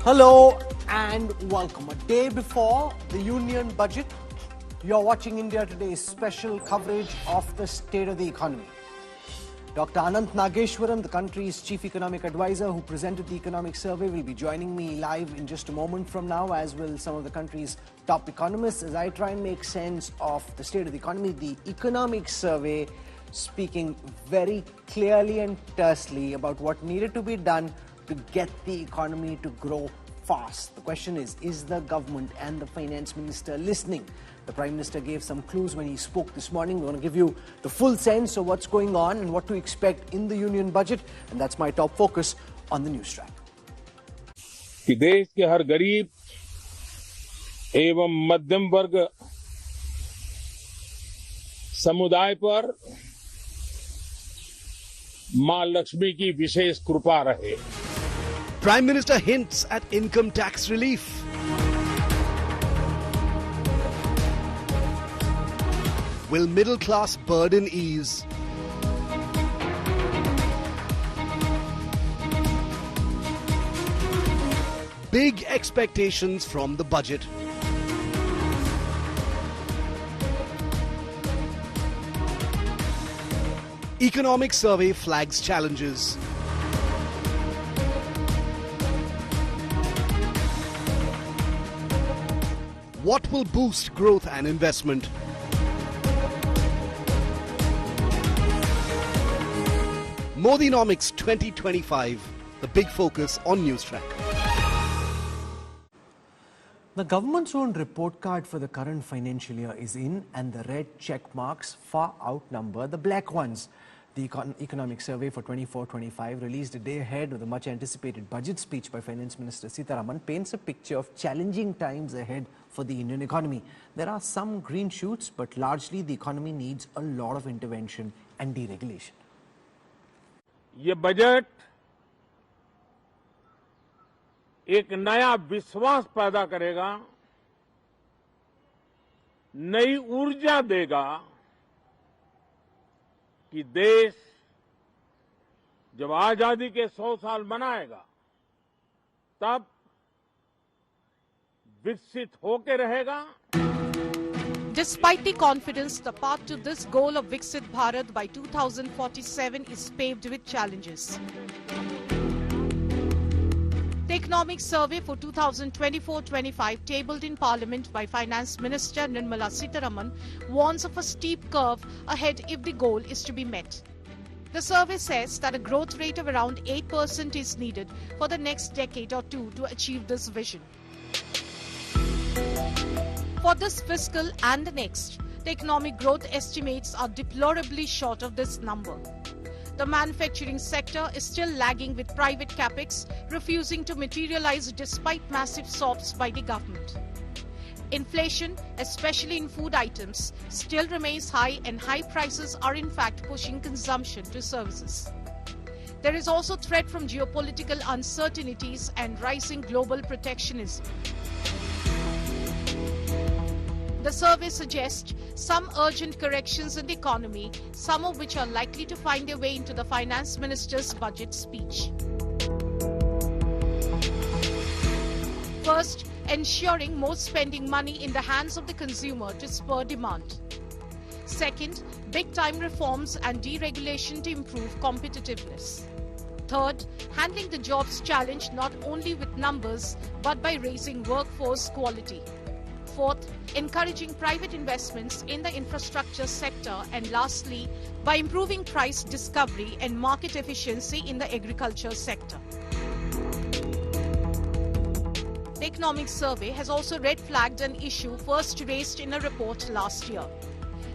Hello and welcome. A day before the Union Budget, you're watching India Today's special coverage of the state of the economy. Dr. Anant Nageshwaran, the country's chief economic advisor who presented the economic survey, will be joining me live in just a moment from now, as will some of the country's top economists, as I try and make sense of the state of the economy. The economic survey speaking very clearly and tersely about what needed to be done to get the economy to grow fast. The question is the government and the finance minister listening? The Prime Minister gave some clues when he spoke this morning. We're going to give you the full sense of what's going on and what to expect in the Union Budget, and that's my top focus on the news track. कि देश के हर गरीब एवं मध्यम वर्ग समुदाय पर मां लक्ष्मी की विशेष कृपा रहे. Prime Minister hints at income tax relief. Will middle class burden ease? Big expectations from the budget. Economic survey flags challenges. What will boost growth and investment? Modinomics 2025, the big focus on Newstrack. The government's own report card for the current financial year is in, and the red check marks far outnumber the black ones. The economic survey for 24-25, released a day ahead of the much-anticipated budget speech by Finance Minister Sitharaman, paints a picture of challenging times ahead for the Indian economy. There are some green shoots, but largely the economy needs a lot of intervention and deregulation. ये budget एक नया विश्वास पैदा करेगा, नई ऊर्जा देगा कि देश जब आजादी के 100 साल मनाएगा तब विकसित होके रहेगा. Despite the confidence, the path to this goal of Viksit Bharat by 2047 is paved with challenges. The economic survey for 2024-25 tabled in Parliament by Finance Minister Nirmala Sitharaman warns of a steep curve ahead if the goal is to be met. The survey says that a growth rate of around 8% is needed for the next decade or two to achieve this vision. For this fiscal and the next, the economic growth estimates are deplorably short of this number. The manufacturing sector is still lagging, with private capex refusing to materialize despite massive sops by the government. Inflation, especially in food items, still remains high, and high prices are in fact pushing consumption to services. There is also threat from geopolitical uncertainties and rising global protectionism. The survey suggests some urgent corrections in the economy, some of which are likely to find their way into the Finance Minister's budget speech. First, ensuring more spending money in the hands of the consumer to spur demand. Second, big-time reforms and deregulation to improve competitiveness. Third, handling the jobs challenge not only with numbers but by raising workforce quality. Fourth, encouraging private investments in the infrastructure sector. And lastly, by improving price discovery and market efficiency in the agriculture sector. The economic survey has also red-flagged an issue first raised in a report last year,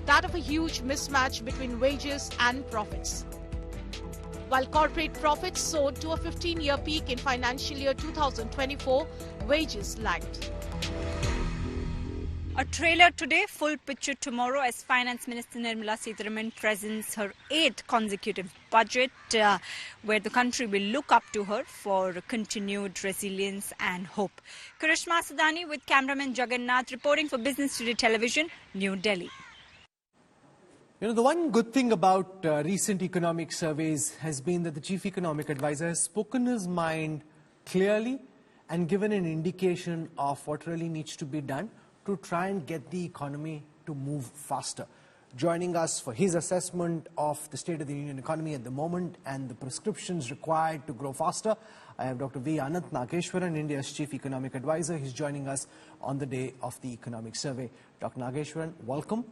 that of a huge mismatch between wages and profits. While corporate profits soared to a 15-year peak in financial year 2024, wages lagged. A trailer today, full picture tomorrow, as Finance Minister Nirmala Sitharaman presents her 8th consecutive budget, where the country will look up to her for continued resilience and hope. Karishma Sudani with cameraman Jagannath reporting for Business Today Television, New Delhi. You know, the one good thing about recent economic surveys has been that the chief economic advisor has spoken his mind clearly and given an indication of what really needs to be done to try and get the economy to move faster. Joining us for his assessment of the State of the Union economy at the moment and the prescriptions required to grow faster, I have Dr. V. Anant Nageshwaran, India's Chief Economic Advisor. He's joining us on the day of the Economic Survey. Dr. Nageshwaran, welcome.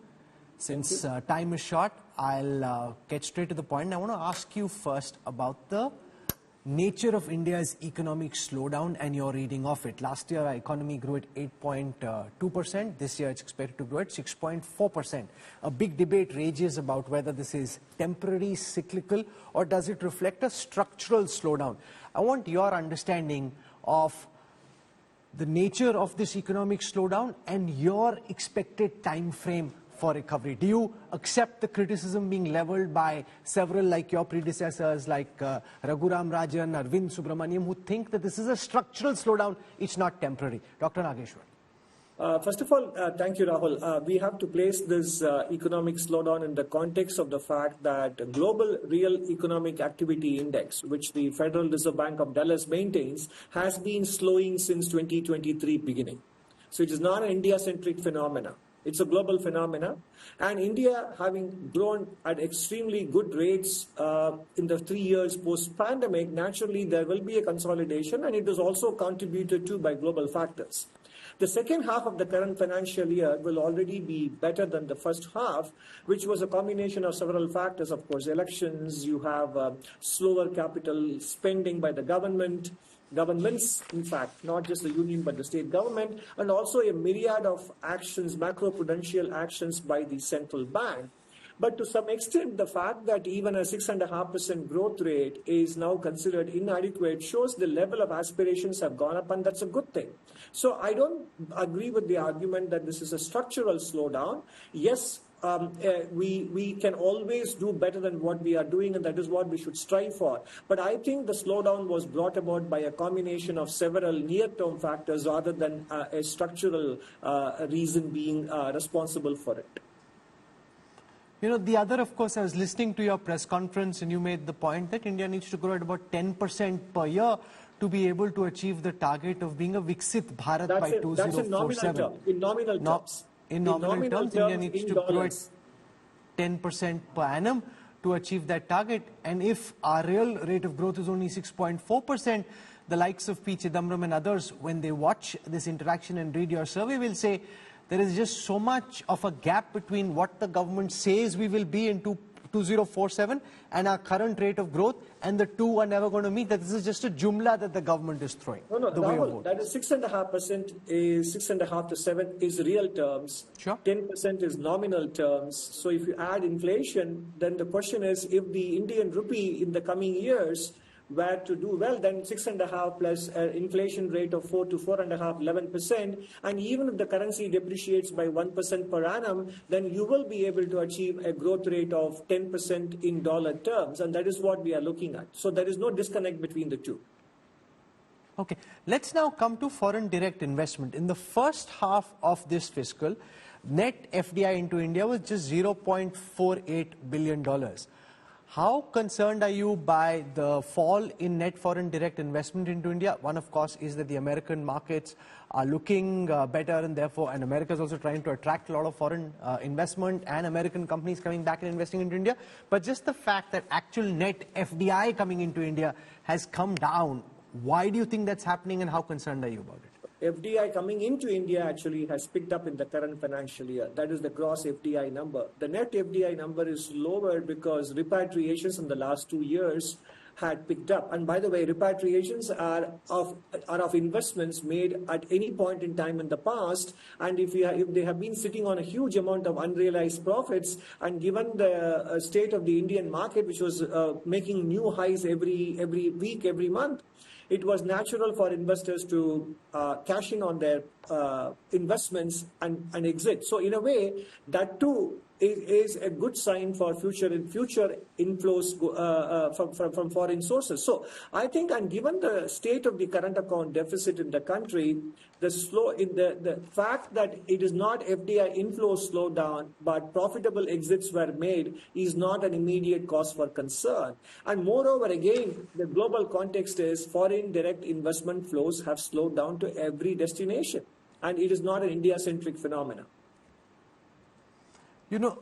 Since time is short, I'll get straight to the point. I want to ask you first about the nature of India's economic slowdown and your reading of it. Last year, our economy grew at 8.2%. This year, it's expected to grow at 6.4%. A big debate rages about whether this is temporary, cyclical, or does it reflect a structural slowdown. I want your understanding of the nature of this economic slowdown and your expected time frame for recovery. Do you accept the criticism being leveled by several like your predecessors like Raghuram Rajan, Arvind Subramaniam, who think that this is a structural slowdown, it's not temporary? Dr. Nageshwaran. First of all, thank you, Rahul. We have to place this economic slowdown in the context of the fact that global real economic activity index, which the Federal Reserve Bank of Dallas maintains, has been slowing since 2023 beginning. So it is not an India-centric phenomena. It's a global phenomena, and India, having grown at extremely good rates in the 3 years post-pandemic, naturally there will be a consolidation, and it is also contributed to by global factors. The second half of the current financial year will already be better than the first half, which was a combination of several factors. Of course, elections, you have slower capital spending by the governments, in fact, not just the union but the state government, and also a myriad of actions, macroprudential actions by the central bank. But to some extent, the fact that even a 6.5% growth rate is now considered inadequate shows the level of aspirations have gone up, and that's a good thing. So I don't agree with the argument that this is a structural slowdown. Yes, we can always do better than what we are doing, and that is what we should strive for. But I think the slowdown was brought about by a combination of several near-term factors rather than a structural reason being responsible for it. You know, the other, of course, I was listening to your press conference and you made the point that India needs to grow at about 10% per year to be able to achieve the target of being a Viksit Bharat by 2047. That's in nominal terms. In nominal terms. In nominal terms, India needs to grow at 10% per annum to achieve that target. And if our real rate of growth is only 6.4%, the likes of P. Chidambaram and others, when they watch this interaction and read your survey, will say there is just so much of a gap between what the government says we will be in 2047 and our current rate of growth, and the two are never going to meet. That this is just a jumla that the government is throwing. No, Rahul, that is 6.5% is 6.5 to 7 is real terms. Sure. 10% is nominal terms. So if you add inflation, then the question is, if the Indian rupee in the coming years were to do well, then 6.5 plus inflation rate of 4 to 4.5, 11%, and even if the currency depreciates by 1% per annum, then you will be able to achieve a growth rate of 10% in dollar terms, and that is what we are looking at. So there is no disconnect between the two. Okay, let's now come to foreign direct investment. In the first half of this fiscal, net FDI into India was just $0.48 billion. How concerned are you by the fall in net foreign direct investment into India? One, of course, is that the American markets are looking better, and therefore, and America is also trying to attract a lot of foreign investment and American companies coming back and investing into India. But just the fact that actual net FDI coming into India has come down, why do you think that's happening, and how concerned are you about it? FDI coming into India actually has picked up in the current financial year. That is the gross FDI number. The net FDI number is lower because repatriations in the last 2 years had picked up. And by the way, repatriations are of investments made at any point in time in the past. And if they have been sitting on a huge amount of unrealized profits, and given the state of the Indian market, which was making new highs every week, every month, it was natural for investors to cash in on their investments and exit. So in a way, that too is a good sign for future inflows from foreign sources. So I think, and given the state of the current account deficit in the country, the fact that it is not FDI inflows slowed down, but profitable exits were made is not an immediate cause for concern. And moreover, again, the global context is foreign direct investment flows have slowed down to every destination, and it is not an India-centric phenomenon. You know,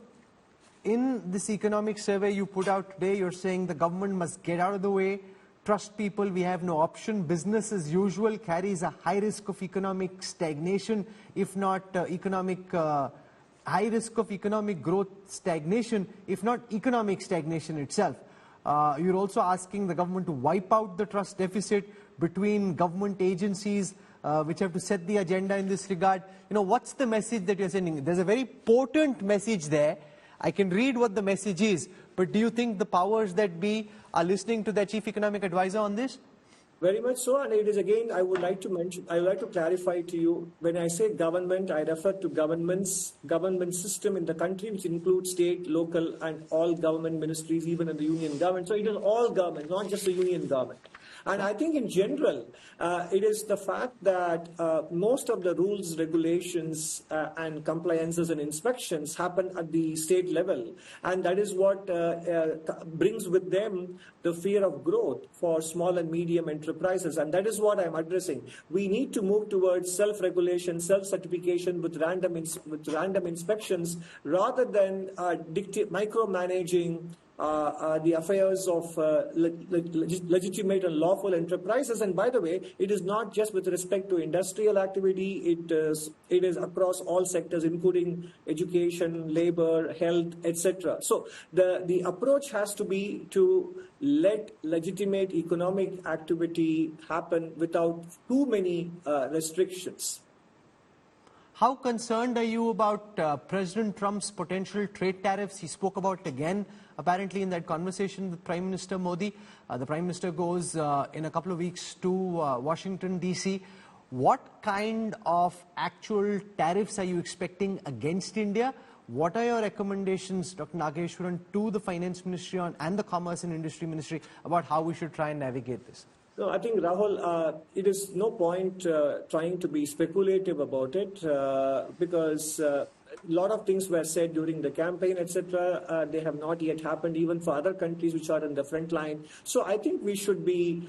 in this economic survey you put out today, you're saying the government must get out of the way, trust people, we have no option. Business as usual carries a high risk of economic stagnation, if not high risk of economic growth stagnation, if not economic stagnation itself. You're also asking the government to wipe out the trust deficit between government agencies, which have to set the agenda in this regard. You know, what's the message that you're sending? There's a very potent message there. I can read what the message is, but do you think the powers that be are listening to their chief economic advisor on this? Very much so, and it is again, I would like to clarify to you, when I say government, I refer to government system in the country, which includes state, local, and all government ministries, even in the union government. So it is all government, not just the union government. And I think in general, it is the fact that most of the rules, regulations, and compliances and inspections happen at the state level. And that is what brings with them the fear of growth for small and medium enterprises. And that is what I'm addressing. We need to move towards self-regulation, self-certification with random inspections, rather than micromanaging the affairs of legitimate and lawful enterprises. And by the way, it is not just with respect to industrial activity, it is across all sectors, including education, labor, health, etc. So the approach has to be to let legitimate economic activity happen without too many restrictions. How concerned are you about President Trump's potential trade tariffs? He spoke about it again, apparently, in that conversation with Prime Minister Modi. The Prime Minister goes in a couple of weeks to Washington, D.C. What kind of actual tariffs are you expecting against India? What are your recommendations, Dr. Nageshwaran, to the Finance Ministry and the Commerce and Industry Ministry about how we should try and navigate this? No, I think, Rahul, it is no point trying to be speculative about it because a lot of things were said during the campaign, etc. They have not yet happened, even for other countries which are in the front line. So I think we shouldn't be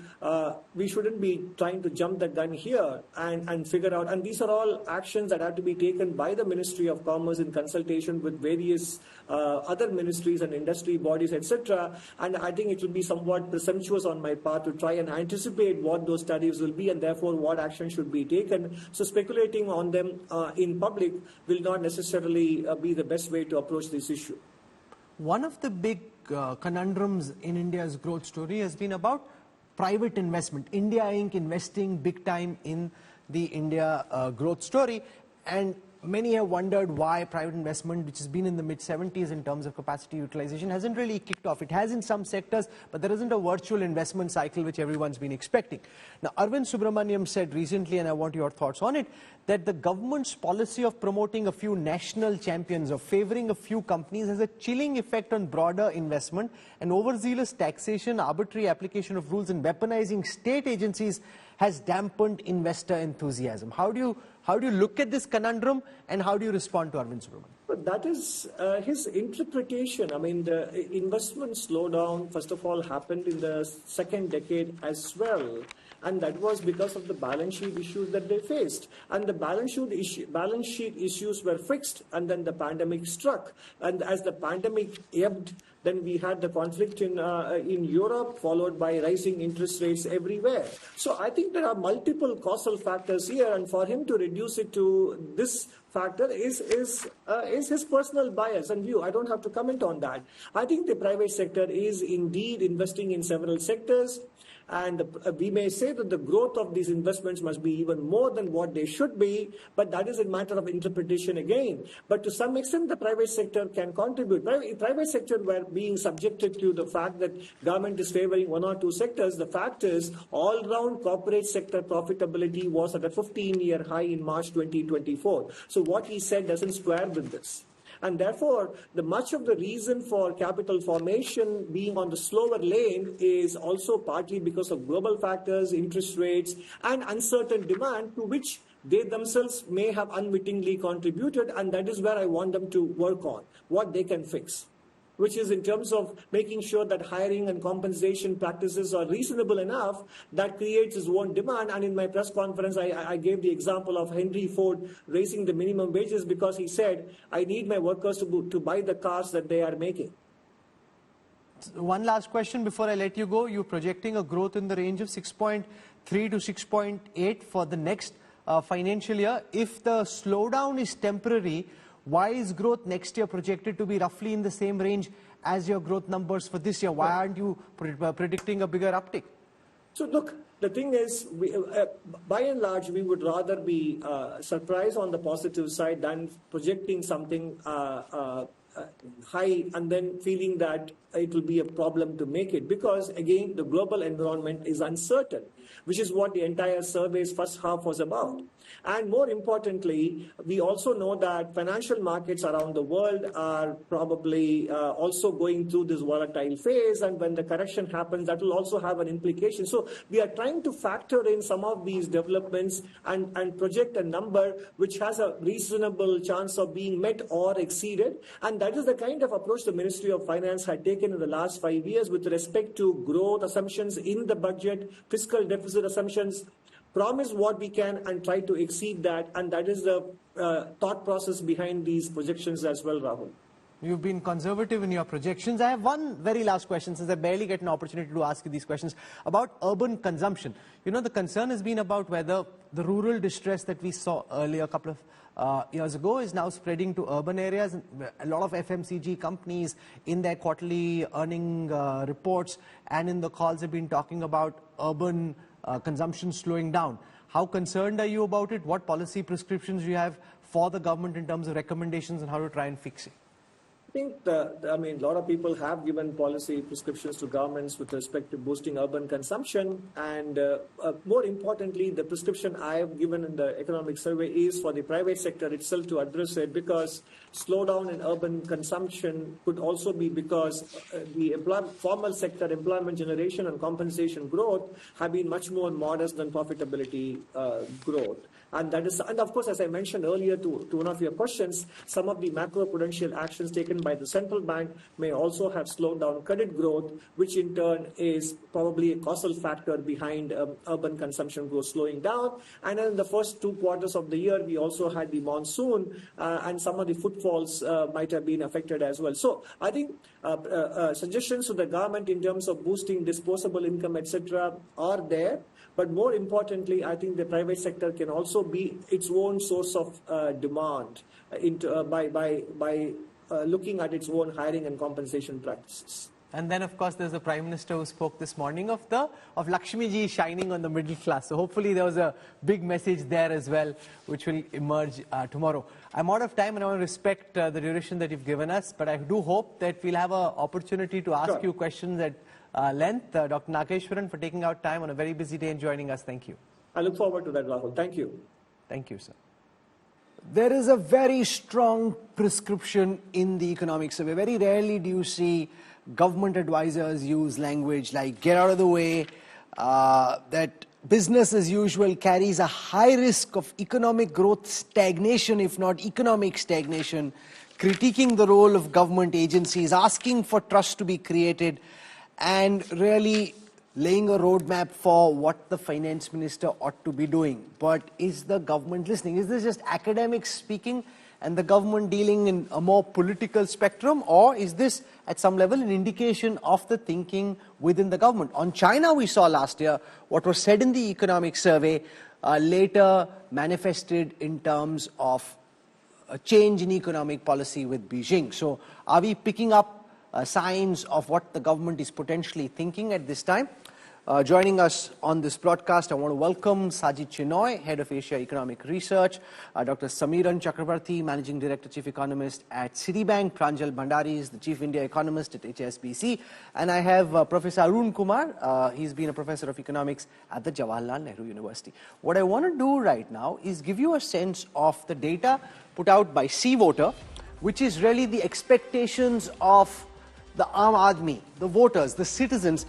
trying to jump the gun here and figure out. And these are all actions that have to be taken by the Ministry of Commerce in consultation with various other ministries and industry bodies, etc. And I think it will be somewhat presumptuous on my part to try and anticipate what those tariffs will be and therefore what action should be taken. So speculating on them in public will not necessarily be the best way to approach this issue. One of the big conundrums in India's growth story has been about private investment. India Inc. investing big time in the India growth story, and many have wondered why private investment, which has been in the mid-70s in terms of capacity utilization, hasn't really kicked off. It has in some sectors, but there isn't a virtual investment cycle which everyone's been expecting. Now, Arvind Subramaniam said recently, and I want your thoughts on it, that the government's policy of promoting a few national champions, of favoring a few companies, has a chilling effect on broader investment, and overzealous taxation, arbitrary application of rules, and weaponizing state agencies has dampened investor enthusiasm. How do you look at this conundrum, and how do you respond to Arvind Subramaniam? But that is his interpretation. I mean, the investment slowdown, first of all, happened in the second decade as well. And that was because of the balance sheet issues that they faced. And the balance sheet issues were fixed, and then the pandemic struck. And as the pandemic ebbed, then we had the conflict in Europe, followed by rising interest rates everywhere. So I think there are multiple causal factors here, and for him to reduce it to this factor is his personal bias and view. I don't have to comment on that. I think the private sector is indeed investing in several sectors. And we may say that the growth of these investments must be even more than what they should be, but that is a matter of interpretation again. But to some extent, the private sector can contribute. Private sector were being subjected to the fact that government is favoring one or two sectors. The fact is, all-round corporate sector profitability was at a 15-year high in March 2024. So what he said doesn't square with this. And therefore, much of the reason for capital formation being on the slower lane is also partly because of global factors, interest rates, and uncertain demand to which they themselves may have unwittingly contributed, and that is where I want them to work on, what they can fix, which is in terms of making sure that hiring and compensation practices are reasonable enough that creates its own demand. And in my press conference, I gave the example of Henry Ford raising the minimum wages because he said, I need my workers to buy the cars that they are making. One last question before I let you go. You're projecting a growth in the range of 6.3 to 6.8 for the next financial year. If the slowdown is temporary, why is growth next year projected to be roughly in the same range as your growth numbers for this year? Why aren't you predicting a bigger uptick? So look, the thing is, by and large, we would rather be surprised on the positive side than projecting something high and then feeling that it will be a problem to make it. Because again, the global environment is uncertain, which is what the entire survey's first half was about. And more importantly, we also know that financial markets around the world are probably also going through this volatile phase. And when the correction happens, that will also have an implication. So we are trying to factor in some of these developments and project a number which has a reasonable chance of being met or exceeded. And that is the kind of approach the Ministry of Finance had taken in the last 5 years with respect to growth assumptions in the budget, fiscal deficit assumptions. Promise what we can and try to exceed that, and that is the thought process behind these projections as well, Rahul. You've been conservative in your projections. I have one very last question, since I barely get an opportunity to ask you these questions, about urban consumption. You know, the concern has been about whether the rural distress that we saw earlier a couple of years ago is now spreading to urban areas. A lot of FMCG companies in their quarterly earning reports and in the calls have been talking about urban consumption slowing down. How concerned are you about it? What policy prescriptions do you have for the government in terms of recommendations on how to try and fix it? I think a lot of people have given policy prescriptions to governments with respect to boosting urban consumption. And more importantly, the prescription I have given in the economic survey is for the private sector itself to address it, because slowdown in urban consumption could also be because the formal sector employment generation and compensation growth have been much more modest than profitability growth. And that is, and of course, as I mentioned earlier to one of your questions, some of the macro-prudential actions taken by the central bank may also have slowed down credit growth, which in turn is probably a causal factor behind urban consumption growth slowing down. And in the first 2 quarters of the year, we also had the monsoon, and some of the footfalls might have been affected as well. So I think suggestions to the government in terms of boosting disposable income, etc., are there. But more importantly, I think the private sector can also be its own source of demand by looking at its own hiring and compensation practices. And then, of course, there's the Prime Minister who spoke this morning of Lakshmi Ji shining on the middle class. So hopefully there was a big message there as well, which will emerge tomorrow. I'm out of time and I want to respect the duration that you've given us, but I do hope that we'll have an opportunity to ask you questions at length. Dr. Nageshwaran, for taking out time on a very busy day and joining us. Thank you. I look forward to that, Rahul. Thank you. Thank you, sir. There is a very strong prescription in the economic survey. Very rarely do you see government advisors use language like get out of the way, that business as usual carries a high risk of economic growth stagnation, if not economic stagnation, critiquing the role of government agencies, asking for trust to be created, and really laying a roadmap for what the finance minister ought to be doing. But is the government listening? Is this just academics speaking and the government dealing in a more political spectrum? Or is this, at some level, an indication of the thinking within the government? On China, we saw last year what was said in the economic survey later manifested in terms of a change in economic policy with Beijing. So are we picking up signs of what the government is potentially thinking at this time? Joining us on this broadcast, I want to welcome Sajid Chinoy, Head of Asia Economic Research, Dr. Samiran Chakrabarti, Managing Director, Chief Economist at Citibank, Pranjal Bhandari is the Chief India Economist at HSBC, and I have Professor Arun Kumar. He's been a Professor of Economics at the Jawaharlal Nehru University. What I want to do right now is give you a sense of the data put out by C-Voter, which is really the expectations of the Aam Aadmi, the voters, the citizens,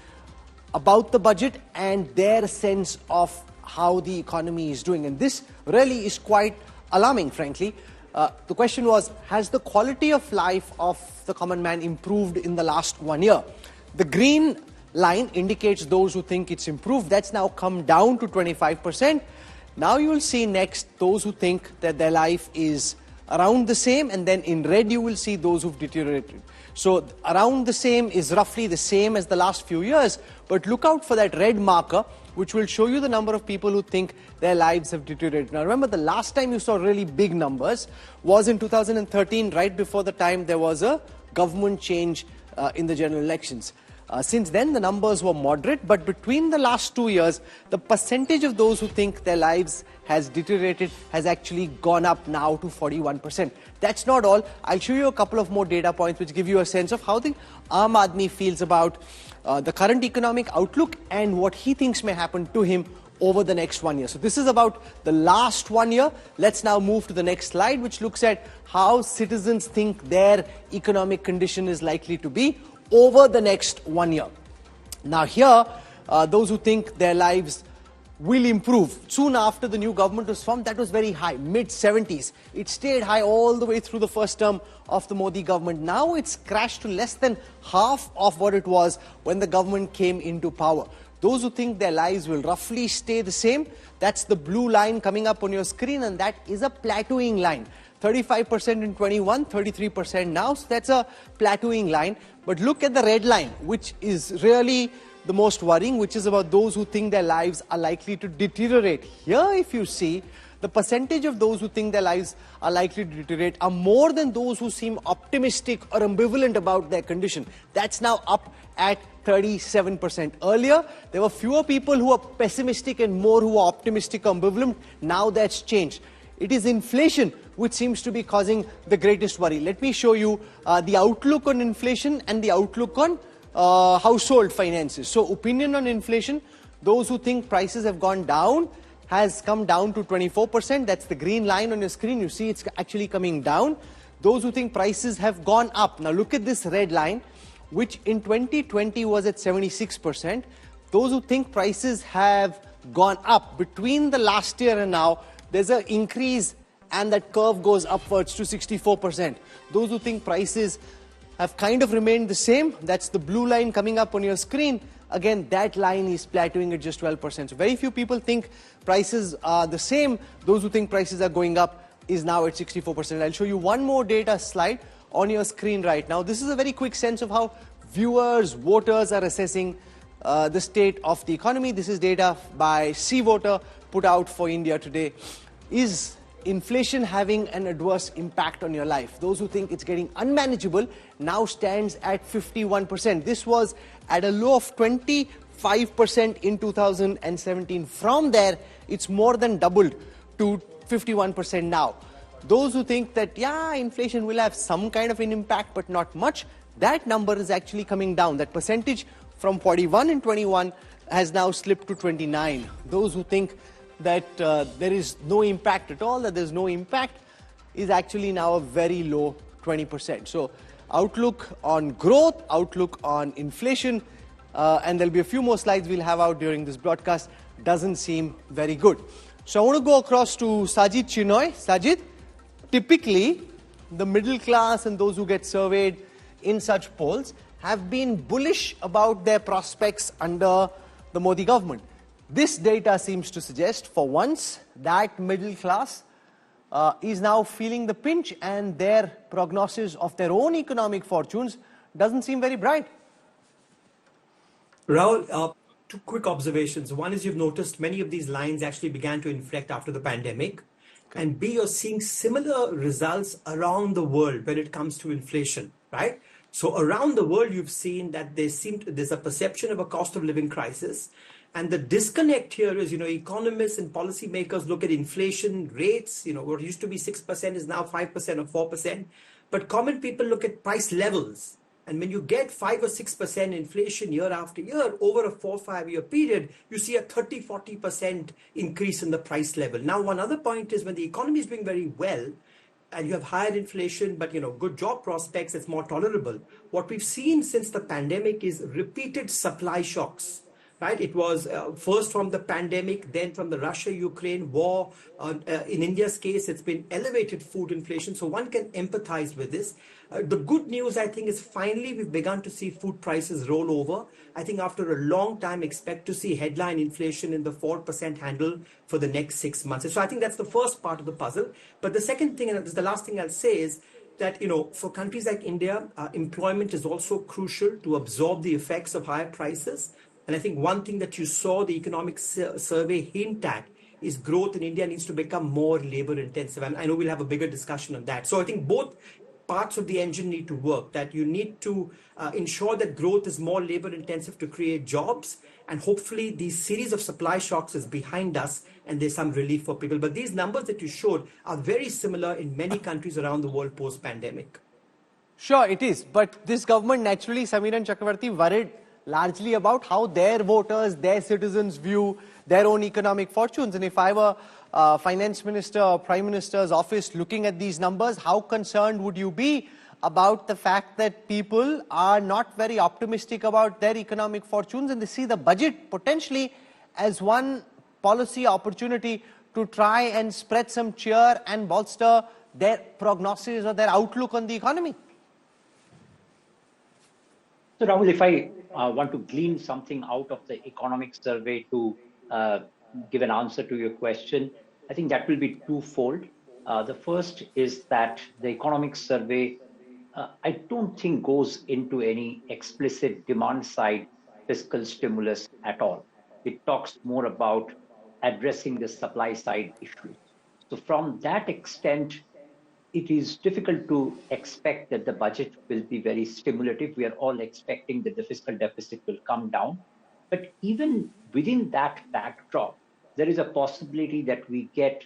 about the budget and their sense of how the economy is doing. And this really is quite alarming, frankly. The question was, has the quality of life of the common man improved in the last 1 year? The green line indicates those who think it's improved. That's now come down to 25%. Now you will see next those who think that their life is around the same, and then in red you will see those who've deteriorated. So around the same is roughly the same as the last few years, but look out for that red marker, which will show you the number of people who think their lives have deteriorated. Now remember, the last time you saw really big numbers was in 2013, right before the time there was a government change in the general elections. Since then, the numbers were moderate, but between the last 2 years, the percentage of those who think their lives has deteriorated has actually gone up now to 41%. That's not all. I'll show you a couple of more data points which give you a sense of how the Aam Aadmi feels about the current economic outlook and what he thinks may happen to him over the next 1 year. So this is about the last 1 year. Let's now move to the next slide, which looks at how citizens think their economic condition is likely to be over the next 1 year. Now here, those who think their lives will improve. Soon after the new government was formed, that was very high, mid-70s. It stayed high all the way through the first term of the Modi government. Now it's crashed to less than half of what it was when the government came into power. Those who think their lives will roughly stay the same, that's the blue line coming up on your screen, and that is a plateauing line. 35% in 21, 33% now, so that's a plateauing line. But look at the red line, which is really the most worrying, which is about those who think their lives are likely to deteriorate. Here, if you see, the percentage of those who think their lives are likely to deteriorate are more than those who seem optimistic or ambivalent about their condition. That's now up at 37%. Earlier, there were fewer people who were pessimistic and more who were optimistic or ambivalent. Now that's changed. It is inflation which seems to be causing the greatest worry. Let me show you the outlook on inflation and the outlook on household finances. So opinion on inflation, those who think prices have gone down, has come down to 24%. That's the green line on your screen. You see it's actually coming down. Those who think prices have gone up. Now look at this red line, which in 2020 was at 76%. Those who think prices have gone up between the last year and now, there's an increase and that curve goes upwards to 64%. Those who think prices have kind of remained the same, that's the blue line coming up on your screen. Again, that line is plateauing at just 12%. So very few people think prices are the same. Those who think prices are going up is now at 64%. I'll show you one more data slide on your screen right now. This is a very quick sense of how viewers, voters are assessing the state of the economy. This is data by C-Voter put out for India today. Is inflation having an adverse impact on your life? Those who think it's getting unmanageable now stands at 51%. This was at a low of 25% in 2017. From there, it's more than doubled to 51% now. Those who think that, yeah, inflation will have some kind of an impact, but not much, that number is actually coming down. That percentage from 41 in 21 has now slipped to 29. Those who think that there is no impact at all, that there's no impact, is actually now a very low 20%. So outlook on growth, outlook on inflation, and there'll be a few more slides we'll have out during this broadcast, doesn't seem very good. So I want to go across to Sajid Chinoy. Sajid, typically the middle class and those who get surveyed in such polls have been bullish about their prospects under the Modi government. This data seems to suggest, for once, that middle class is now feeling the pinch and their prognosis of their own economic fortunes doesn't seem very bright. Rahul, two quick observations. One is you've noticed many of these lines actually began to inflect after the pandemic. Okay. And B, you're seeing similar results around the world when it comes to inflation, right? So around the world, you've seen that there's a perception of a cost of living crisis. And the disconnect here is, economists and policymakers look at inflation rates, what used to be 6% is now 5% or 4%. But common people look at price levels. And when you get 5 or 6% inflation year after year, over a 4 or 5 year period, you see a 30-40% increase in the price level. Now, one other point is when the economy is doing very well, and you have higher inflation, but good job prospects, it's more tolerable. What we've seen since the pandemic is repeated supply shocks. Right? It was first from the pandemic, then from the Russia-Ukraine war. In India's case, it's been elevated food inflation. So one can empathize with this. The good news, I think, is finally we've begun to see food prices roll over. I think after a long time, expect to see headline inflation in the 4% handle for the next 6 months. So I think that's the first part of the puzzle. But the second thing, and this is the last thing I'll say, is that, for countries like India, employment is also crucial to absorb the effects of higher prices. And I think one thing that you saw the economic survey hint at is growth in India needs to become more labor intensive. And I know we'll have a bigger discussion on that. So I think both parts of the engine need to work, that you need to ensure that growth is more labor intensive to create jobs. And hopefully these series of supply shocks is behind us and there's some relief for people. But these numbers that you showed are very similar in many countries around the world post-pandemic. Sure, it is. But this government naturally, Samir and Chakravarti, worried largely about how their voters, their citizens view their own economic fortunes. And if I were Finance Minister or Prime Minister's office looking at these numbers, how concerned would you be about the fact that people are not very optimistic about their economic fortunes and they see the budget potentially as one policy opportunity to try and spread some cheer and bolster their prognosis or their outlook on the economy? So Rahul, if I want to glean something out of the economic survey to give an answer to your question, I think that will be twofold. The first is that the economic survey, I don't think goes into any explicit demand side fiscal stimulus at all. It talks more about addressing the supply side issue. So from that extent, it is difficult to expect that the budget will be very stimulative. We are all expecting that the fiscal deficit will come down. But even within that backdrop, there is a possibility that we get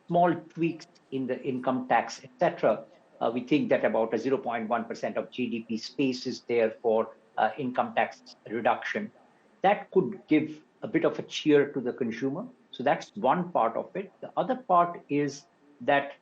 small tweaks in the income tax, etc. We think that about a 0.1% of GDP space is there for income tax reduction. That could give a bit of a cheer to the consumer. So that's one part of it. The other part is that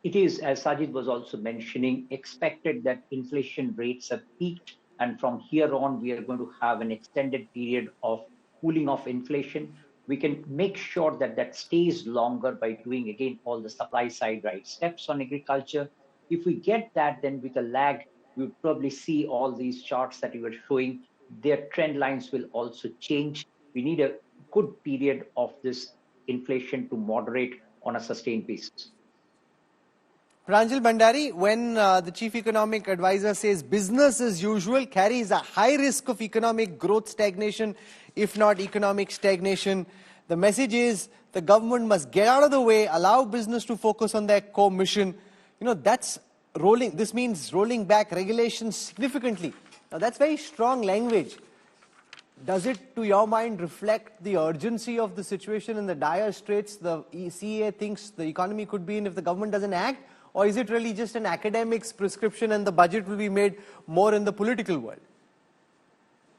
it is, as Sajid was also mentioning, expected that inflation rates have peaked. And from here on, we are going to have an extended period of cooling of inflation. We can make sure that that stays longer by doing, again, all the supply side right steps on agriculture. If we get that, then with a lag, we would probably see all these charts that you were showing. Their trend lines will also change. We need a good period of this inflation to moderate on a sustained basis. Pranjal Bhandari, when the chief economic advisor says business as usual carries a high risk of economic growth stagnation, if not economic stagnation, the message is the government must get out of the way, allow business to focus on their core mission. That's rolling. This means rolling back regulations significantly. Now, that's very strong language. Does it, to your mind, reflect the urgency of the situation and the dire straits the CEA thinks the economy could be in if the government doesn't act? Or is it really just an academic's prescription and the budget will be made more in the political world?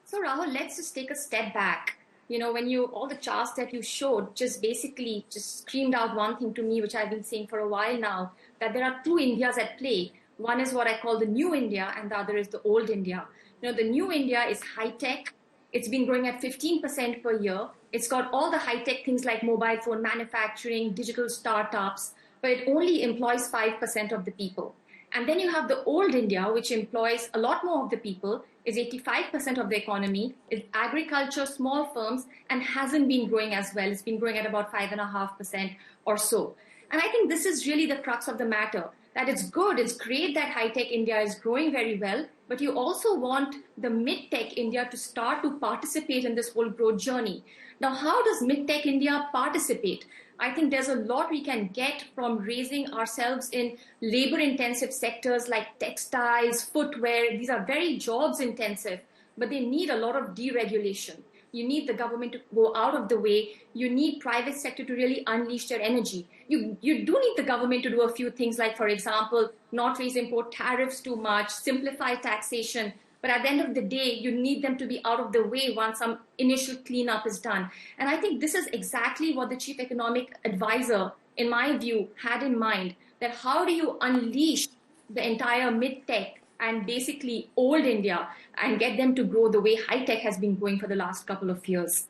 So Rahul, let's just take a step back. When all the charts that you showed just basically just screamed out one thing to me, which I've been saying for a while now, that there are two Indias at play. One is what I call the new India and the other is the old India. The new India is high tech. It's been growing at 15% per year. It's got all the high tech things like mobile phone manufacturing, digital startups, but it only employs 5% of the people. And then you have the old India, which employs a lot more of the people, is 85% of the economy, is agriculture, small firms, and hasn't been growing as well. It's been growing at about 5.5% or so. And I think this is really the crux of the matter, that it's good, it's great that high-tech India is growing very well, but you also want the mid-tech India to start to participate in this whole growth journey. Now, how does mid-tech India participate? I think there's a lot we can get from raising ourselves in labor-intensive sectors like textiles, footwear. These are very jobs-intensive, but they need a lot of deregulation. You need the government to go out of the way. You need private sector to really unleash their energy. You do need the government to do a few things like, for example, not raise import tariffs too much, simplify taxation. But at the end of the day, you need them to be out of the way once some initial cleanup is done. And I think this is exactly what the chief economic advisor, in my view, had in mind, that how do you unleash the entire mid-tech and basically old India and get them to grow the way high-tech has been growing for the last couple of years?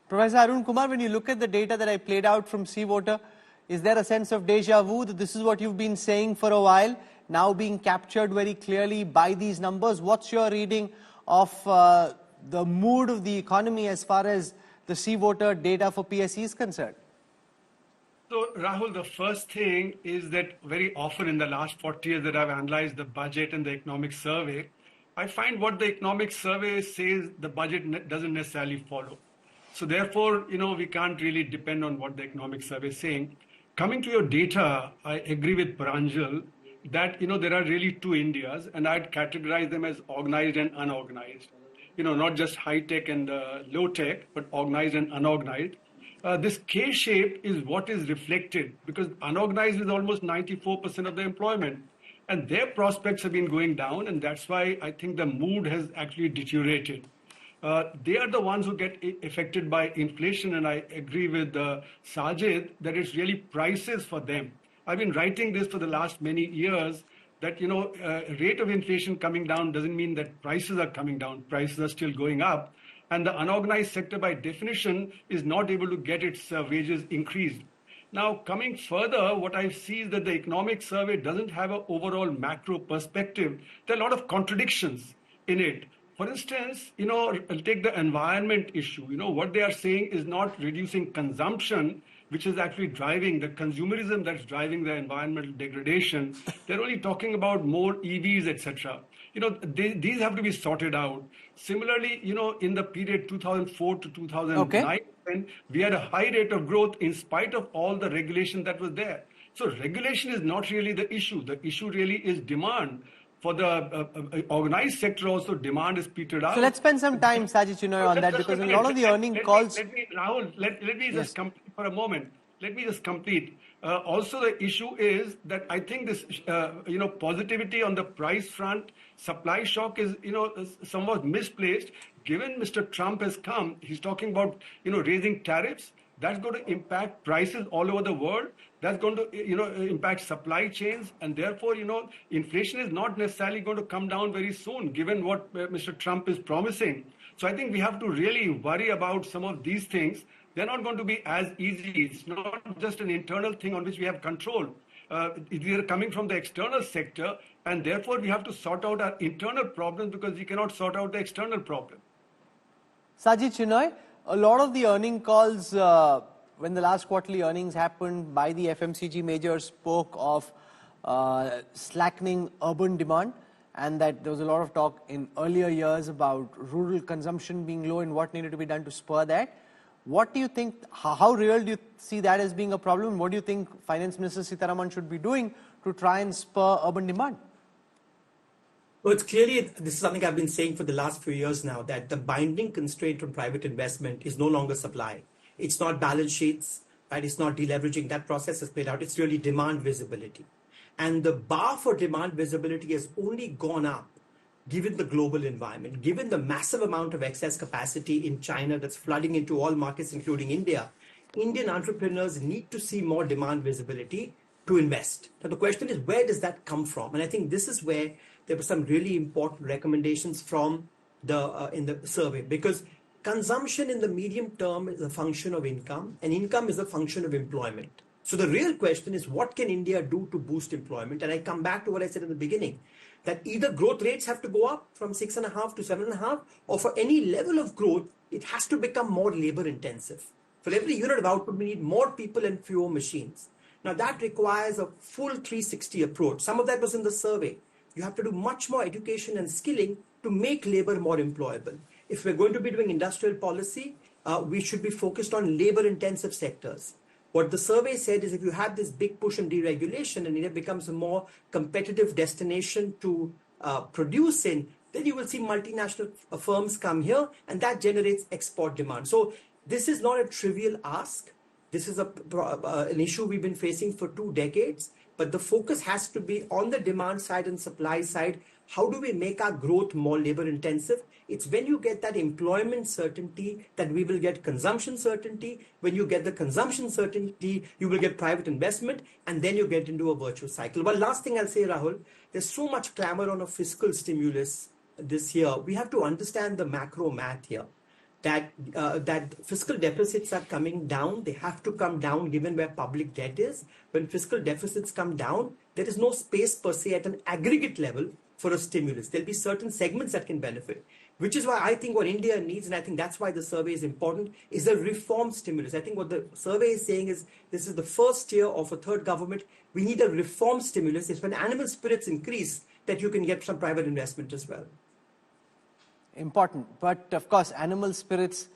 Professor Arun Kumar, when you look at the data that I played out from Seawater, is there a sense of deja vu that this is what you've been saying for a while, now being captured very clearly by these numbers? What's your reading of the mood of the economy as far as the Seawater data for PSE is concerned? So, Rahul, the first thing is that very often in the last 40 years that I've analyzed the budget and the economic survey, I find what the economic survey says the budget doesn't necessarily follow. So therefore, we can't really depend on what the economic survey is saying. Coming to your data, I agree with Pranjal that, there are really two Indias, and I'd categorize them as organized and unorganized. Not just high tech and low tech, but organized and unorganized. This K-shape is what is reflected because unorganized is almost 94% of the employment, and their prospects have been going down, and that's why I think the mood has actually deteriorated. They are the ones who get affected by inflation, and I agree with Sajid that it's really prices for them. I've been writing this for the last many years that, rate of inflation coming down doesn't mean that prices are coming down. Prices are still going up. And the unorganized sector, by definition, is not able to get its wages increased. Now, coming further, what I see is that the economic survey doesn't have an overall macro perspective. There are a lot of contradictions in it. For instance, take the environment issue. What they are saying is not reducing consumption, which is actually driving the consumerism that's driving the environmental degradation. They're only talking about more EVs, etc. These have to be sorted out. Similarly, in the period 2004 to 2009, we had a high rate of growth in spite of all the regulation that was there. So regulation is not really the issue. The issue really is demand. For the organized sector also, demand is petered out. So let's spend some time, Sajid Chinoy, on that, because in a lot of the earning calls... Rahul, let me just complete for a moment. Let me just complete. Also, the issue is that I think this, positivity on the price front, supply shock is, somewhat misplaced. Given Mr. Trump has come, he's talking about, raising tariffs. That's going to impact prices all over the world. That's going to, impact supply chains. And therefore, inflation is not necessarily going to come down very soon, given what Mr. Trump is promising. So I think we have to really worry about some of these things. They're not going to be as easy. It's not just an internal thing on which we have control. They're coming from the external sector. And therefore, we have to sort out our internal problems because we cannot sort out the external problem. Sajid Chinoy, a lot of the earning calls, when the last quarterly earnings happened by the FMCG majors, spoke of slackening urban demand, and that there was a lot of talk in earlier years about rural consumption being low and what needed to be done to spur that. What do you think, how real do you see that as being a problem? What do you think Finance Minister Sitharaman should be doing to try and spur urban demand? Well, it's clearly, this is something I've been saying for the last few years now, that the binding constraint on private investment is no longer supply. It's not balance sheets, right? It's not deleveraging. That process has played out. It's really demand visibility. And the bar for demand visibility has only gone up given the global environment, given the massive amount of excess capacity in China that's flooding into all markets, including India. Indian entrepreneurs need to see more demand visibility to invest. Now, the question is, where does that come from? And I think this is where there were some really important recommendations from in the survey, because consumption in the medium term is a function of income, and income is a function of employment. So the real question is, what can India do to boost employment? And I come back to what I said in the beginning, that either growth rates have to go up from 6.5 to 7.5, or for any level of growth, it has to become more labor intensive. For every unit of output, we need more people and fewer machines. Now that requires a full 360 approach. Some of that was in the survey. You have to do much more education and skilling to make labor more employable. If we're going to be doing industrial policy, we should be focused on labor-intensive sectors. What the survey said is, if you have this big push in deregulation and India becomes a more competitive destination to produce in, then you will see multinational firms come here, and that generates export demand. So this is not a trivial ask. This is an issue we've been facing for 2 decades. But the focus has to be on the demand side and supply side. How do we make our growth more labor intensive? It's when you get that employment certainty that we will get consumption certainty. When you get the consumption certainty, you will get private investment, and then you get into a virtuous cycle. One last thing I'll say, Rahul, there's so much clamor on a fiscal stimulus this year. We have to understand the macro math here. That fiscal deficits are coming down. They have to come down given where public debt is. When fiscal deficits come down, there is no space per se at an aggregate level for a stimulus. There'll be certain segments that can benefit, which is why I think what India needs, and I think that's why the survey is important, is a reform stimulus. I think what the survey is saying is this is the first year of a third government. We need a reform stimulus. It's when animal spirits increase that you can get some private investment as well. Important, but of course animal spirits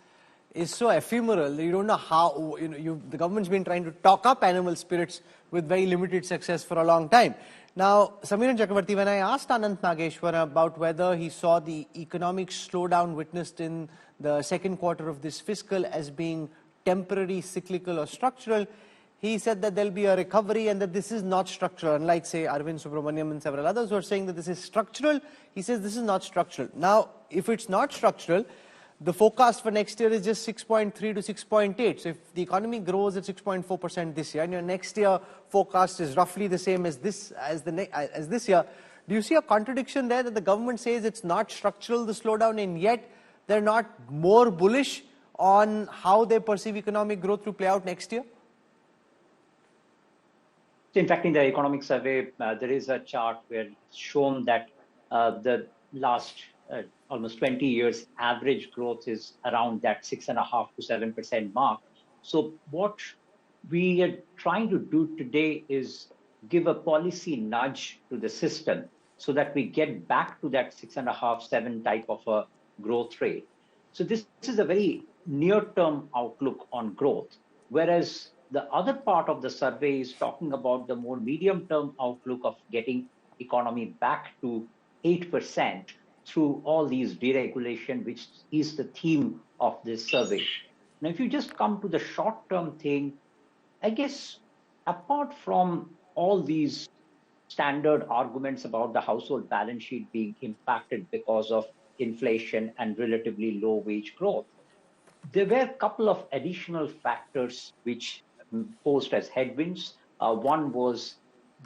is so ephemeral. You don't know how, the government's been trying to talk up animal spirits with very limited success for a long time. Now, Samiran Chakravarti, when I asked Anant Nageshwar about whether he saw the economic slowdown witnessed in the second quarter of this fiscal as being temporary, cyclical or structural, he said that there'll be a recovery and that this is not structural. Unlike, say, Arvind Subramaniam and several others who are saying that this is structural, he says this is not structural. Now, if it's not structural, the forecast for next year is just 6.3 to 6.8. So if the economy grows at 6.4% this year, and your next year forecast is roughly the same as this year, do you see a contradiction there that the government says it's not structural, the slowdown, and yet they're not more bullish on how they perceive economic growth to play out next year? In fact, in the economic survey, there is a chart where it's shown that the last almost 20 years average growth is around that 6.5 to 7% mark. So what we are trying to do today is give a policy nudge to the system so that we get back to that 6.5, 7 type of a growth rate. So this is a very near-term outlook on growth, whereas the other part of the survey is talking about the more medium-term outlook of getting economy back to 8% through all these deregulation, which is the theme of this survey. Now, if you just come to the short-term thing, I guess apart from all these standard arguments about the household balance sheet being impacted because of inflation and relatively low wage growth, there were a couple of additional factors which posed as headwinds. One was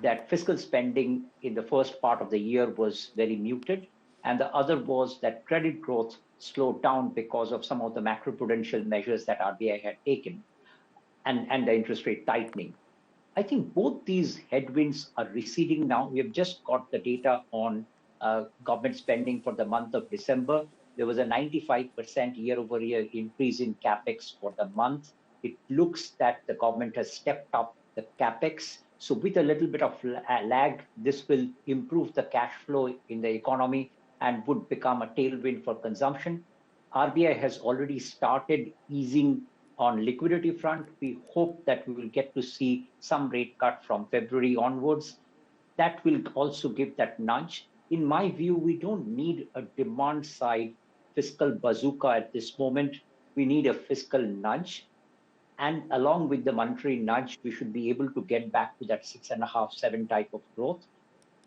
that fiscal spending in the first part of the year was very muted. And the other was that credit growth slowed down because of some of the macroprudential measures that RBI had taken and the interest rate tightening. I think both these headwinds are receding now. We have just got the data on government spending for the month of December. There was a 95% year-over-year increase in capex for the month. It looks that the government has stepped up the capex. So with a little bit of lag, this will improve the cash flow in the economy and would become a tailwind for consumption. RBI has already started easing on liquidity front. We hope that we will get to see some rate cut from February onwards. That will also give that nudge. In my view, we don't need a demand side fiscal bazooka at this moment. We need a fiscal nudge. And along with the monetary nudge, we should be able to get back to that 6.5, 7 type of growth.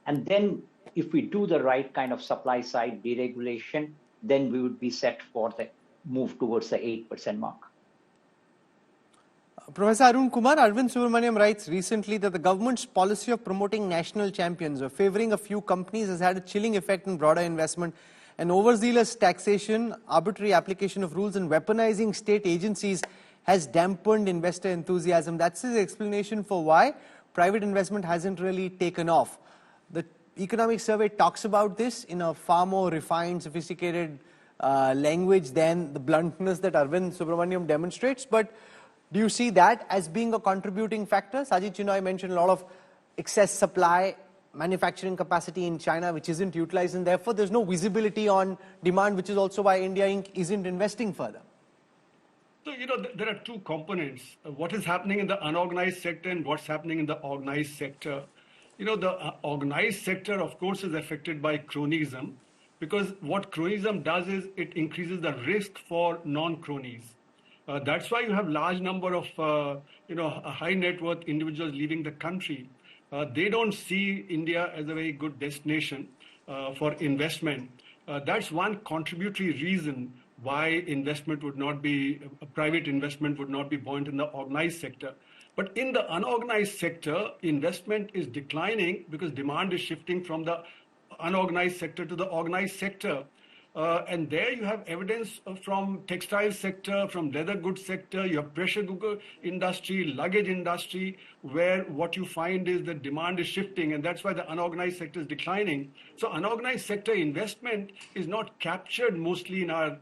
And then if we do the right kind of supply side deregulation, then we would be set for the move towards the 8% mark. Professor Arun Kumar, Arvind Subramaniam writes recently that the government's policy of promoting national champions or favoring a few companies has had a chilling effect on broader investment. And overzealous taxation, arbitrary application of rules and weaponizing state agencies has dampened investor enthusiasm. That's his explanation for why private investment hasn't really taken off. The economic survey talks about this in a far more refined, sophisticated language than the bluntness that Arvind Subramaniam demonstrates. But do you see that as being a contributing factor? Sajid, I mentioned a lot of excess supply, manufacturing capacity in China, which isn't utilized, and therefore there's no visibility on demand, which is also why India Inc. isn't investing further. So, there are two components, what is happening in the unorganized sector and what's happening in the organized sector. The organized sector, of course, is affected by cronyism, because what cronyism does is it increases the risk for non-cronies. That's why you have large number of, high net worth individuals leaving the country. They don't see India as a very good destination for investment. That's one contributory reason why investment would not be, private investment would not be buoyant in the organized sector. But in the unorganized sector, investment is declining because demand is shifting from the unorganized sector to the organized sector. And there you have evidence from textile sector, from leather goods sector, you have pressure cooker industry, luggage industry, where what you find is that demand is shifting, and that's why the unorganized sector is declining. So unorganized sector investment is not captured mostly in our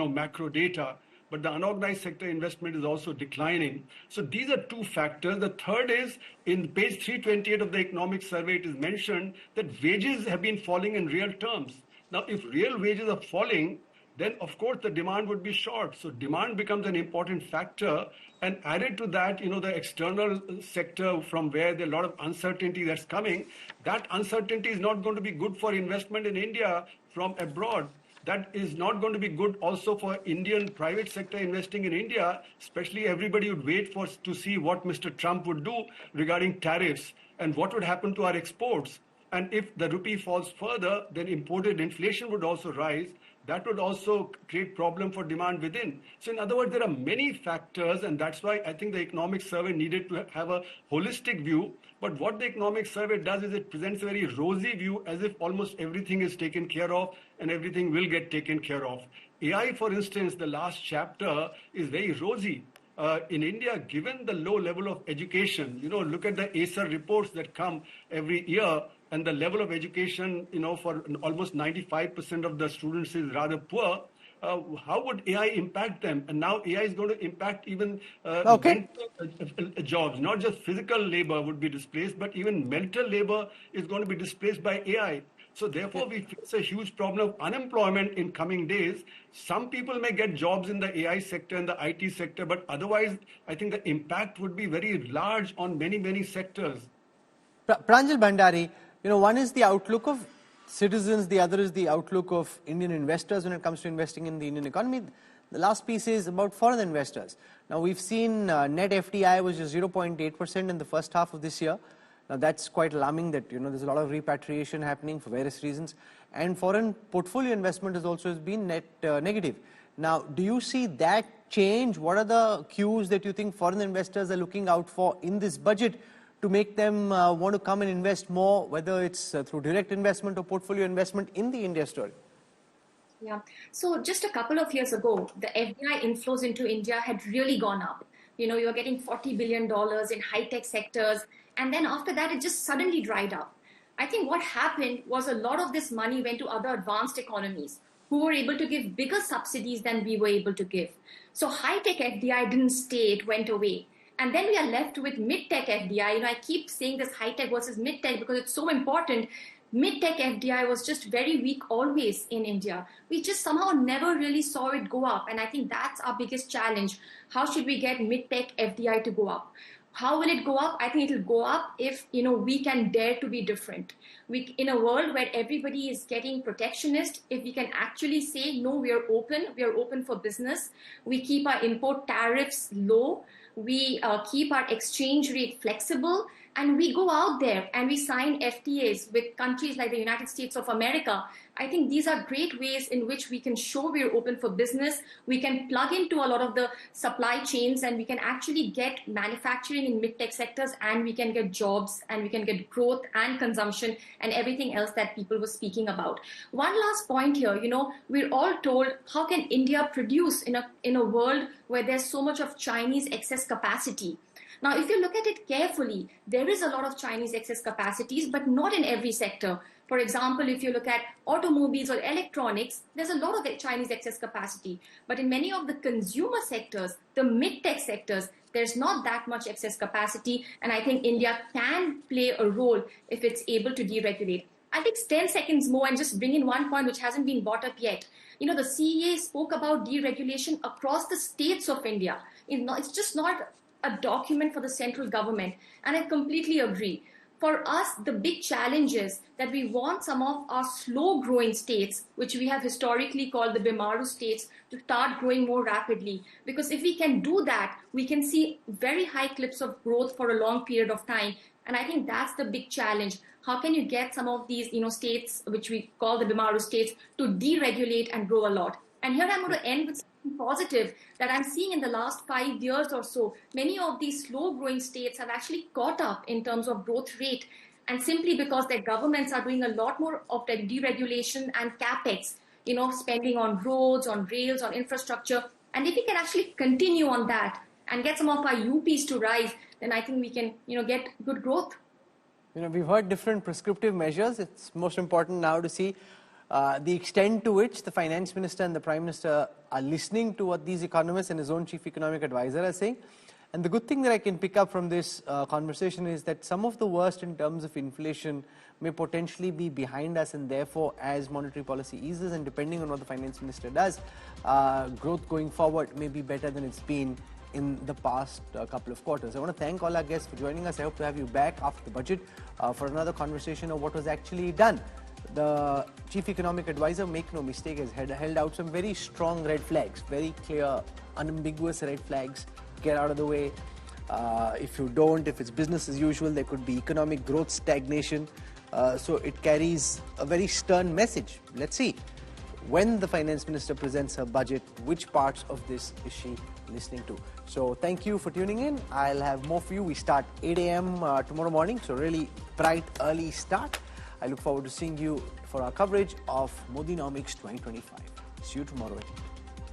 macro data, but the unorganized sector investment is also declining. So these are two factors. The third is, in page 328 of the economic survey, it is mentioned that wages have been falling in real terms. Now, if real wages are falling, then of course the demand would be short. So demand becomes an important factor. And added to that, the external sector from where there are a lot of uncertainty that's coming, that uncertainty is not going to be good for investment in India from abroad. That is not going to be good also for Indian private sector investing in India, especially everybody would wait to see what Mr. Trump would do regarding tariffs and what would happen to our exports. And if the rupee falls further, then imported inflation would also rise. That would also create problem for demand within. So in other words, there are many factors, and that's why I think the economic survey needed to have a holistic view. But what the economic survey does is it presents a very rosy view, as if almost everything is taken care of and everything will get taken care of. AI, for instance, the last chapter is very rosy. In India, given the low level of education, look at the Acer reports that come every year, and the level of education, for almost 95% of the students is rather poor. How would AI impact them? And now AI is going to impact even mental jobs. Not just physical labor would be displaced, but even mental labor is going to be displaced by AI. So therefore, we face a huge problem of unemployment in coming days. Some people may get jobs in the AI sector and the IT sector, but otherwise, I think the impact would be very large on many, many sectors. Pranjal Bhandari, one is the outlook of citizens, the other is the outlook of Indian investors when it comes to investing in the Indian economy. The last piece is about foreign investors. Now, we've seen net FDI was just 0.8% in the first half of this year. Now, that's quite alarming that, there's a lot of repatriation happening for various reasons. And foreign portfolio investment has also been net negative. Now, do you see that change? What are the cues that you think foreign investors are looking out for in this budget to make them want to come and invest more, whether it's through direct investment or portfolio investment in the India story? Yeah. So just a couple of years ago, the FDI inflows into India had really gone up. You're getting $40 billion in high-tech sectors. And then after that, it just suddenly dried up. I think what happened was a lot of this money went to other advanced economies who were able to give bigger subsidies than we were able to give. So high-tech FDI didn't stay, it went away. And then we are left with mid-tech FDI. I keep saying this high-tech versus mid-tech because it's so important. Mid-tech FDI was just very weak always in India. We just somehow never really saw it go up. And I think that's our biggest challenge. How should we get mid-tech FDI to go up? How will it go up? I think it'll go up if, we can dare to be different. In a world where everybody is getting protectionist, if we can actually say, no, we are open for business. We keep our import tariffs low. We keep our exchange rate flexible, and we go out there and we sign FTAs with countries like the United States of America. I think these are great ways in which we can show we're open for business. We can plug into a lot of the supply chains, and we can actually get manufacturing in mid-tech sectors, and we can get jobs, and we can get growth and consumption and everything else that people were speaking about. One last point here, we're all told, how can India produce in a world where there's so much of Chinese excess capacity? Now, if you look at it carefully, there is a lot of Chinese excess capacities, but not in every sector. For example, if you look at automobiles or electronics, there's a lot of Chinese excess capacity. But in many of the consumer sectors, the mid-tech sectors, there's not that much excess capacity. And I think India can play a role if it's able to deregulate. I'll take 10 seconds more and just bring in one point which hasn't been brought up yet. The CEA spoke about deregulation across the states of India. It's just not a document for the central government. And I completely agree. for us, the big challenge is that we want some of our slow growing states, which we have historically called the Bimaru states, to start growing more rapidly. Because if we can do that, we can see very high clips of growth for a long period of time. And I think that's the big challenge. How can you get some of these, states, which we call the Bimaru states, to deregulate and grow a lot? And here I'm going to end with something positive that I'm seeing in the last 5 years or so. Many of these slow growing states have actually caught up in terms of growth rate, and simply because their governments are doing a lot more of their deregulation and capex, spending on roads, on rails, on infrastructure. And if we can actually continue on that and get some of our UPs to rise, then I think we can, get good growth. We've heard different prescriptive measures. It's most important now to see the extent to which the finance minister and the prime minister are listening to what these economists and his own chief economic advisor are saying. And the good thing that I can pick up from this conversation is that some of the worst in terms of inflation may potentially be behind us, and therefore as monetary policy eases and depending on what the finance minister does, growth going forward may be better than it's been in the past couple of quarters. I want to thank all our guests for joining us. I hope to have you back after the budget for another conversation of what was actually done. The chief economic advisor, make no mistake, has held out some very strong red flags, very clear, unambiguous red flags. Get out of the way. If you don't, if it's business as usual, there could be economic growth stagnation. So it carries a very stern message. Let's see. When the finance minister presents her budget, which parts of this is she listening to? So thank you for tuning in. I'll have more for you. We start 8 a.m. Tomorrow morning, so really bright, early start. I look forward to seeing you for our coverage of Modinomics 2025. See you tomorrow.